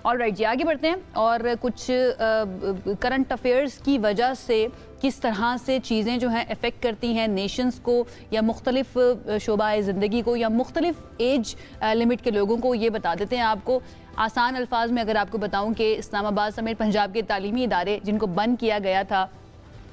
Alright जी, आगे बढ़ते हैं और कुछ करंट अफेयर्स की वजह से किस तरह से चीज़ें जो हैं अफेक्ट करती हैं नेशंस को या मुख्तलिफ शोबाए ज़िंदगी को या मुख्तलिफ एज लिमिट के लोगों को, ये बता देते हैं आपको। आसान अल्फाज में अगर आपको बताऊं कि इस्लामाबाद समेत पंजाब के तालीमी इदारे जिनको बंद किया गया था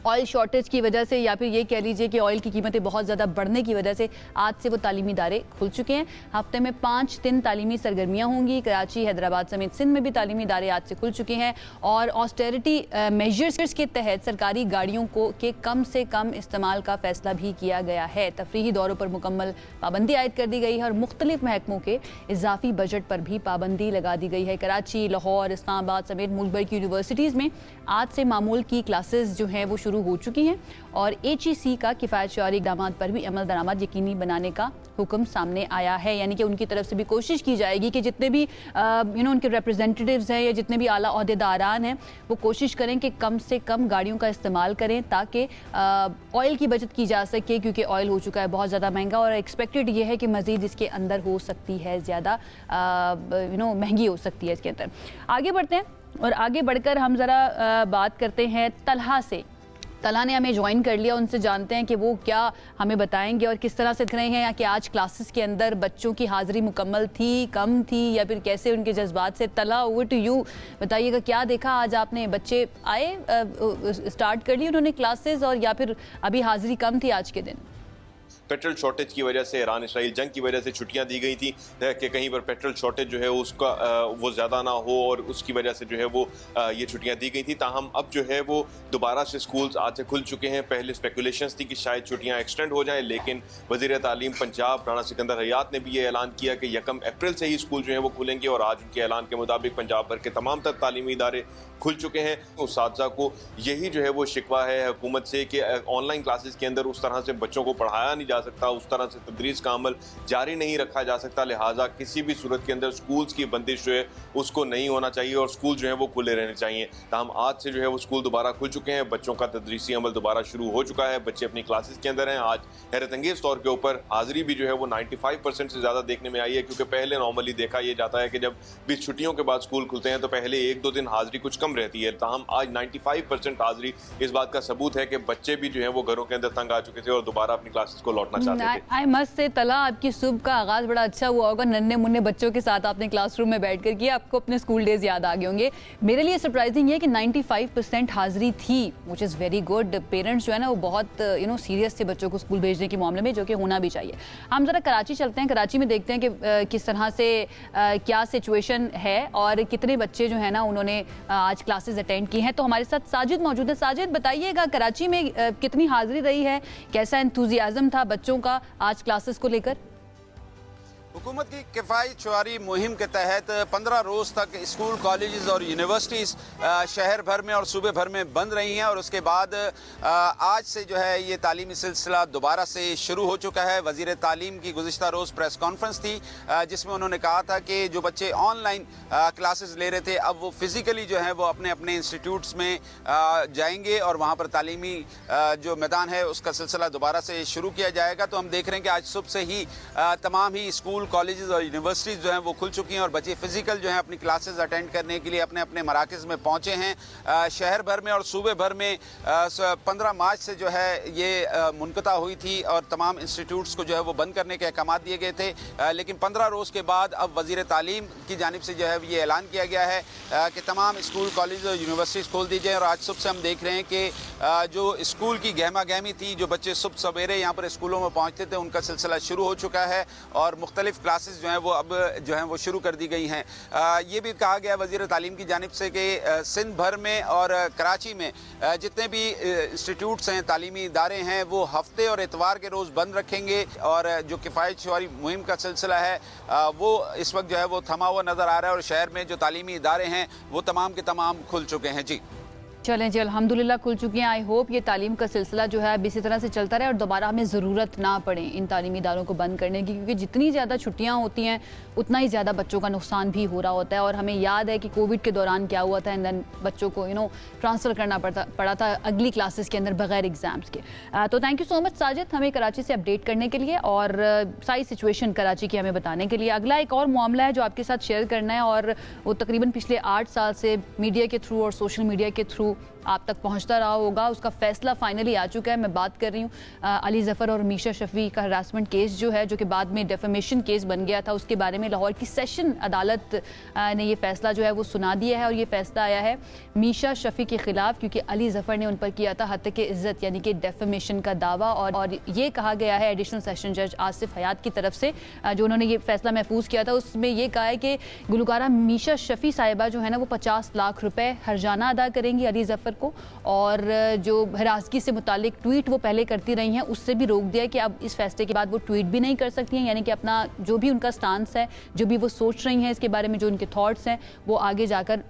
ऑयल शॉर्टेज की वजह से, या फिर ये कह लीजिए कि ऑयल की कीमतें बहुत ज़्यादा बढ़ने की वजह से, आज से वो तालीमी इदारे खुल चुके हैं। हफ्ते में 5 दिन तालीमी सरगर्मियाँ होंगी। कराची, हैदराबाद समेत सिंध में भी तालीमी इदारे आज से खुल चुके हैं और ऑस्टेरिटी मेजर्स के तहत सरकारी गाड़ियों को के कम से कम इस्तेमाल का फैसला भी किया गया है। तफरीही दौरों पर मुकम्मल पाबंदी आयद कर दी गई है और मुख्तलिफ महकमों के इजाफी बजट पर भी पाबंदी लगा दी गई है। कराची, लाहौर, इस्लामाबाद समेत मुल्क भर की यूनिवर्सिटीज़ में आज से मामूल की क्लासेस जो हैं वो शुरू हो चुकी हैं और HEC का किफ़ायत शआरी इक़दामात पर भी अमल दरामद यकीनी बनाने का हुक्म सामने आया है। यानी कि उनकी तरफ से भी कोशिश की जाएगी कि जितने भी उनके रिप्रेजेंटेटिव्स हैं या जितने भी आला ओहदेदारान हैं वो कोशिश करें कि कम से कम गाड़ियों का इस्तेमाल करें ताकि ऑयल की बचत की जा सके, क्योंकि ऑयल हो चुका है बहुत ज़्यादा महंगा और एक्सपेक्टेड ये है कि मज़ीद इसके अंदर हो सकती है ज़्यादा महंगी हो सकती है इसके अंदर। आगे बढ़ते हैं और आगे बढ़कर हम ज़रा बात करते हैं तलहा से। तलहा ने हमें ज्वाइन कर लिया, उनसे जानते हैं कि वो क्या हमें बताएंगे और किस तरह से दिख रहे हैं कि आज क्लासेस के अंदर बच्चों की हाज़िरी मुकम्मल थी, कम थी या फिर कैसे उनके जज्बात से। तलहा, ओवर टू यू, बताइएगा क्या देखा आज आपने? बच्चे आए, स्टार्ट कर ली उन्होंने क्लासेस और या फिर अभी हाज़िरी कम थी आज के दिन? पेट्रोल शॉर्टेज की वजह से, ईरान इसराइल जंग की वजह से छुट्टियां दी गई थी कि कहीं पर पेट्रोल शॉर्टेज जो है उसका वो ज़्यादा ना हो और उसकी वजह से जो है वो ये छुट्टियां दी गई थी। ताहम अब जो है वो दोबारा से स्कूल्स आज से खुल चुके हैं। पहले स्पेकुलेशंस थी कि शायद छुट्टियां एक्सटेंड हो जाएं, लेकिन वज़ीर तालीम पंजाब राना सिकंदर हयात ने भी ये ऐलान किया कि 1 अप्रैल से ही स्कूल जो है वो खुलेंगे और आज उनके ऐलान के मुताबिक पंजाब भर के तमाम तर तालीमी इदारे खुल चुके हैं। उस्ताज़ा को यही जो है वो शिकवा है हुकूमत से कि ऑनलाइन क्लासेस के अंदर उस तरह से बच्चों को पढ़ाया नहीं जा सकता, उस तरह से तदरीस का अमल जारी नहीं रखा जा सकता। लिहाजा किसी भी सूरत के अंदर स्कूल्स की बंदिश जो है उसको नहीं होना चाहिए और स्कूल जो है वो खुले रहने चाहिए। ताहम आज से जो है वो स्कूल दोबारा खुल चुके हैं, बच्चों का तदरीसी अमल दोबारा शुरू हो चुका है, बच्चे अपनी क्लासेस के अंदर हैं। आज हैरत अंगेज तौर के ऊपर हाजिरी भी जो है वो 95% से ज़्यादा देखने में आई है, क्योंकि पहले नॉर्मली देखा यह जाता है कि जब भी छुट्टियों के बाद स्कूल खुलते हैं तो पहले 1-2 दिन हाजिरी कुछ कम रहती है। ताहम आज 95% हाजिरी इस बात का सबूत है कि बच्चे भी जो है वो घरों के अंदर तंग आ चुके थे और दोबारा अपनी क्लासेस को लौटना चाहते थे। आई मस्ट से तलहा, आपकी सुबह का आगाज़ बड़ा अच्छा हुआ होगा, नन्हे मुन्ने बच्चों के साथ आपने क्लासरूम में बैठ कर किया, आपको अपने स्कूल डेज याद आ गए होंगे। मेरे लिए सरप्राइजिंग ये कि 95% हाजिरी थी, which is very good. Parents जो है ना वो बहुत सीरियस थे बच्चों को स्कूल भेजने के मामले में, जो कि होना भी चाहिए। हम ज़रा कराची चलते हैं, कराची में देखते हैं कि किस तरह से क्या सिचुएशन है और कितने बच्चे जो है ना उन्होंने आज क्लासेस अटेंड की हैं। तो हमारे साथ साजिद मौजूद है। साजिद, बताइएगा कराची में कितनी हाजिरी रही है, कैसा एंथुजियाज्म था बच्चों का आज क्लासेस को लेकर? हुकूमत की किफ़ायत शुआरी मुहिम के तहत 15 रोज़ तक स्कूल, कॉलेजेस और यूनिवर्सिटीज़ शहर भर में और सूबे भर में बंद रही हैं और उसके बाद आज से जो है ये तालीमी सिलसिला दोबारा से शुरू हो चुका है। वज़ीर तालीम की गुज़िश्ता रोज़ प्रेस कॉन्फ्रेंस थी जिसमें उन्होंने कहा था कि जो बच्चे ऑनलाइन क्लासेस ले रहे थे अब वो फिज़िकली जो है वो अपने अपने इंस्टीट्यूट्स में जाएंगे और वहाँ पर तालीमी जो मैदान है उसका सिलसिला दोबारा से शुरू किया जाएगा। तो हम देख रहे हैं कि आज सुबह से ही तमाम ही स्कूल, कॉलेजेस और यूनिवर्सिटीज़ जो हैं वो खुल चुकी हैं और बच्चे फिजिकल जो हैं अपनी क्लासेस अटेंड करने के लिए अपने अपने मराकज़ में पहुँचे हैं। शहर भर में और सूबे भर में 15 मार्च से जो है ये मुनक़ता हुई थी और तमाम इंस्टीट्यूट्स को जो है वो बंद करने के अहकाम दिए गए थे, लेकिन 15 रोज़ के बाद अब वज़ीर तालीम की जानिब से जो है ये ऐलान किया गया है कि तमाम स्कूल, कॉलेज और यूनिवर्सिटीज़ खोल दी जाए। और आज सुबह से हम देख रहे हैं कि जो स्कूल की गहमा गहमी थी, जो बच्चे सुबह सवेरे यहाँ पर स्कूलों में पहुँचते थे, उनका सिलसिला शुरू हो चुका है और मुख्तलिफ क्लासेस जो हैं वो अब जो हैं वो शुरू कर दी गई हैं। ये भी कहा गया वज़ीर तालीम की जानिब से कि सिंध भर में और कराची में जितने भी इंस्टीट्यूट्स हैं, तालीमी इदारे हैं, वो हफ्ते और इतवार के रोज़ बंद रखेंगे और जो किफ़ायत शुआरी मुहिम का सिलसिला है वो इस वक्त जो है वो थमा हुआ नज़र आ रहा है और शहर में जो तालीमी इदारे हैं वो तमाम के तमाम खुल चुके हैं। जी चलें जी, अल्हम्दुलिल्लाह खुल चुकी हैं। आई होप ये तालीम का सिलसिला जो है अब इसी तरह से चलता रहे और दोबारा हमें ज़रूरत ना पड़े इन तालीमी इदारों को बंद करने की, क्योंकि जितनी ज़्यादा छुट्टियां होती हैं उतना ही ज़्यादा बच्चों का नुकसान भी हो रहा होता है। और हमें याद है कि कोविड के दौरान क्या हुआ था, एंड देन बच्चों को ट्रांसफ़र करना पड़ा था अगली क्लासेस के अंदर बगैर एग्ज़ाम्स के। तो thank you so much Sajid, हमें कराची से अपडेट करने के लिए और सारी सिचुएशन कराची की हमें बताने के लिए। अगला एक और मामला है जो आपके साथ शेयर करना है, और वो तकरीबन पिछले 8 साल से मीडिया के थ्रू और सोशल मीडिया के थ्रू आप तक पहुंचता रहा होगा। उसका फैसला फाइनली आ चुका है। मैं बात कर रही हूँ अली ज़फ़र और मीशा शफ़ी का हरासमेंट केस जो है, जो कि बाद में डेफेमेशन केस बन गया था। उसके बारे में लाहौर की सेशन अदालत ने ये फैसला जो है वो सुना दिया है, और ये फैसला आया है मीशा शफ़ी के खिलाफ, क्योंकि अली ज़फ़र ने उन पर किया था हत्या के इज़्ज़त यानी कि डेफेमेशन का दावा। और ये कहा गया है एडिशनल सेशन जज आसिफ हयात की तरफ से, जो उन्होंने ये फैसला महफूज किया था, उसमें ये कहा है कि गुलकारा मीशा शफ़ी साहिबा जो है ना वो 50 लाख रुपए हर्जाना अदा करेंगी अली ज़फ़र को, और जो हरासगी से मुतालिक ट्वीट वो पहले करती रही हैं उससे भी रोक दिया कि अब इस फैसले के बाद वो ट्वीट भी नहीं कर सकती हैं, यानी कि अपना जो भी उनका स्टांस है, जो भी वो सोच रही हैं इसके बारे में, जो उनके थॉट्स हैं, वो आगे जाकर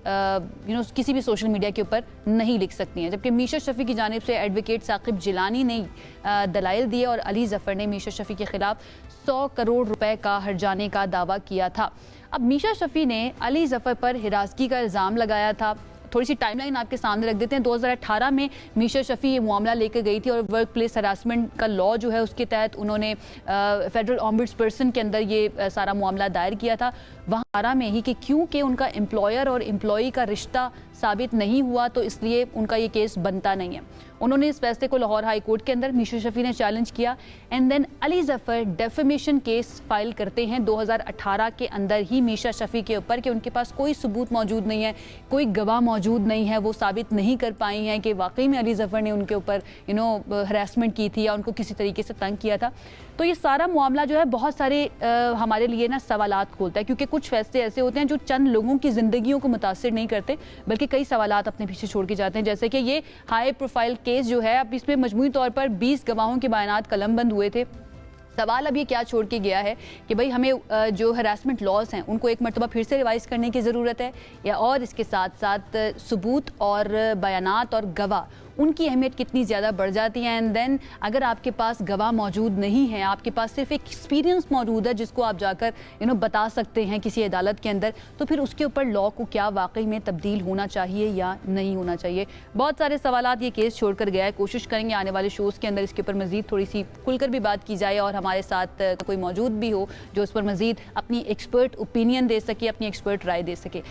किसी भी सोशल मीडिया के ऊपर नहीं लिख सकती हैं। जबकि मीशा शफ़ी की जानिब से एडवोकेट साकिब जिलानी ने दलाइल दिए और अली ज़फ़र ने मीशा शफ़ी के खिलाफ 100 करोड़ रुपए का हर्जाने का दावा किया था। अब मीशा शफ़ी ने अली ज़फ़र पर हिरासगी का इल्ज़ाम लगाया था। थोड़ी सी टाइमलाइन आपके सामने रख देते हैं। 2018 में मीशा शफ़ी ये मामला लेकर गई थी, और वर्क प्लेस हरासमेंट का लॉ जो है उसके तहत उन्होंने फेडरल ऑम्बुड्सपर्सन के अंदर ये सारा मामला दायर किया था। वहाँ में ही कि क्योंकि उनका एम्प्लॉयर और एम्प्लॉई का रिश्ता साबित नहीं हुआ, तो इसलिए उनका ये केस बनता नहीं है। उन्होंने इस फैसले को लाहौर हाई कोर्ट के अंदर मीशा शफ़ी ने चैलेंज किया, and then Ali Zafar defamation case file करते हैं 2018 के अंदर ही मीशा शफ़ी के ऊपर कि उनके पास कोई सबूत मौजूद नहीं है, कोई गवाह मौजूद नहीं है, वो साबित नहीं कर पाई हैं कि वाकई में अली ज़फ़र ने उनके ऊपर हरासमेंट की थी या उनको किसी तरीके से तंग किया था। तो ये सारा मामला जो है बहुत सारे हमारे लिए ना सवालात खोलता है, क्योंकि कुछ फैसले ऐसे होते हैं जो चंद लोगों की ज़िंदगियों को मुतासिर नहीं करते, बल्कि कई सवालात अपने पीछे छोड़ के जाते हैं। जैसे कि ये हाई प्रोफाइल केस जो है, अब इसमें मजमूई तौर पर 20 गवाहों के बयानात कलमबंद हुए थे। सवाल अब ये क्या छोड़ के गया है कि भाई हमें जो हरासमेंट लॉज हैं उनको एक मरतबा फिर से रिवाइज़ करने की ज़रूरत है, या और इसके साथ साथ सबूत और बयानात और गवाह उनकी अहमियत कितनी ज़्यादा बढ़ जाती है। एंड देन अगर आपके पास गवाह मौजूद नहीं है, आपके पास सिर्फ एक एक्सपीरियंस मौजूद है जिसको आप जाकर बता सकते हैं किसी अदालत के अंदर, तो फिर उसके ऊपर लॉ को क्या वाकई में तब्दील होना चाहिए या नहीं होना चाहिए। बहुत सारे सवालात ये केस छोड़कर गया है। कोशिश करेंगे आने वाले शोज़ के अंदर इसके ऊपर मज़ीद थोड़ी सी खुलकर भी बात की जाए, और हमारे साथ कोई मौजूद भी हो जो इस पर मज़ीद अपनी एक्सपर्ट ओपिनियन दे सके, अपनी एक्सपर्ट राय दे सके।